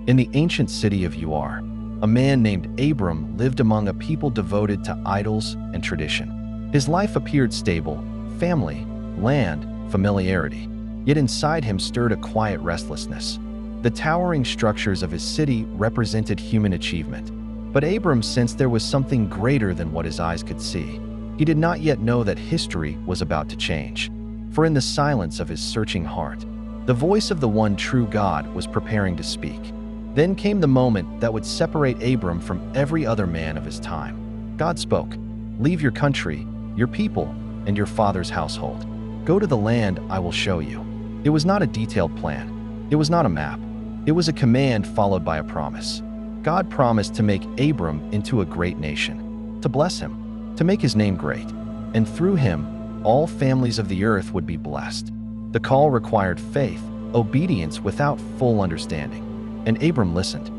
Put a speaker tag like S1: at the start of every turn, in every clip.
S1: In the ancient city of Ur, a man named Abram lived among a people devoted to idols and tradition. His life appeared stable: family, land, familiarity. Yet inside him stirred a quiet restlessness. The towering structures of his city represented human achievement. But Abram sensed there was something greater than what his eyes could see. He did not yet know that history was about to change. For in the silence of his searching heart, the voice of the one true God was preparing to speak. Then came the moment that would separate Abram from every other man of his time. God spoke, "Leave your country, your people, and your father's household. Go to the land I will show you." It was not a detailed plan. It was not a map. It was a command followed by a promise. God promised to make Abram into a great nation, to bless him, to make his name great, and through him, all families of the earth would be blessed. The call required faith, obedience without full understanding, and Abram listened.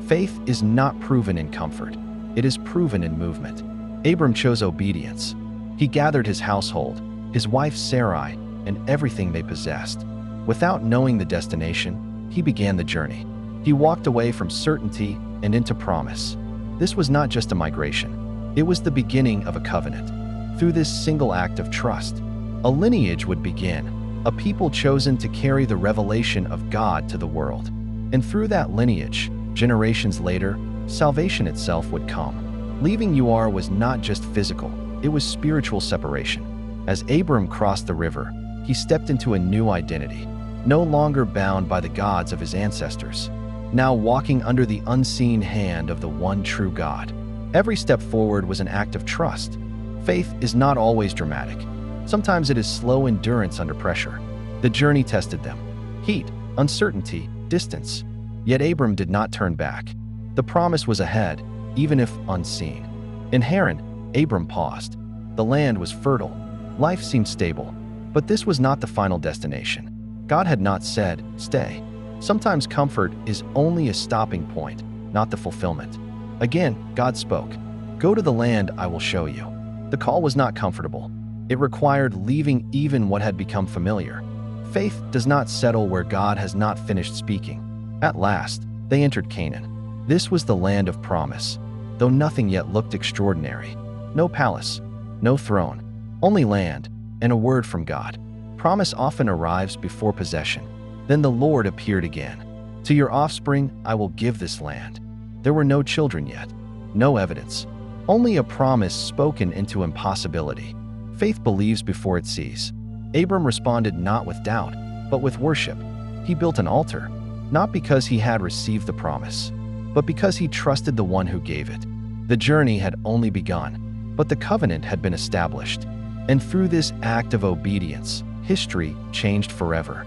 S1: Faith is not proven in comfort. It is proven in movement. Abram chose obedience. He gathered his household, his wife Sarai, and everything they possessed. Without knowing the destination, he began the journey. He walked away from certainty and into promise. This was not just a migration. It was the beginning of a covenant. Through this single act of trust, a lineage would begin, a people chosen to carry the revelation of God to the world. And through that lineage, generations later, salvation itself would come. Leaving Ur was not just physical, it was spiritual separation. As Abram crossed the river, he stepped into a new identity, no longer bound by the gods of his ancestors, now walking under the unseen hand of the one true God. Every step forward was an act of trust. Faith is not always dramatic. Sometimes it is slow endurance under pressure. The journey tested them. Heat, uncertainty, distance. Yet Abram did not turn back. The promise was ahead, even if unseen. In Haran, Abram paused. The land was fertile. Life seemed stable. But this was not the final destination. God had not said, "Stay." Sometimes comfort is only a stopping point, not the fulfillment. Again, God spoke, "Go to the land I will show you." The call was not comfortable. It required leaving even what had become familiar. Faith does not settle where God has not finished speaking. At last, they entered Canaan. This was the land of promise, though nothing yet looked extraordinary. No palace, no throne, only land and a word from God. Promise often arrives before possession. Then the Lord appeared again. "To your offspring I will give this land." There were no children yet, no evidence, only a promise spoken into impossibility. Faith believes before it sees. Abram responded not with doubt, but with worship. He built an altar, not because he had received the promise, but because he trusted the one who gave it. The journey had only begun, but the covenant had been established. And through this act of obedience, history changed forever.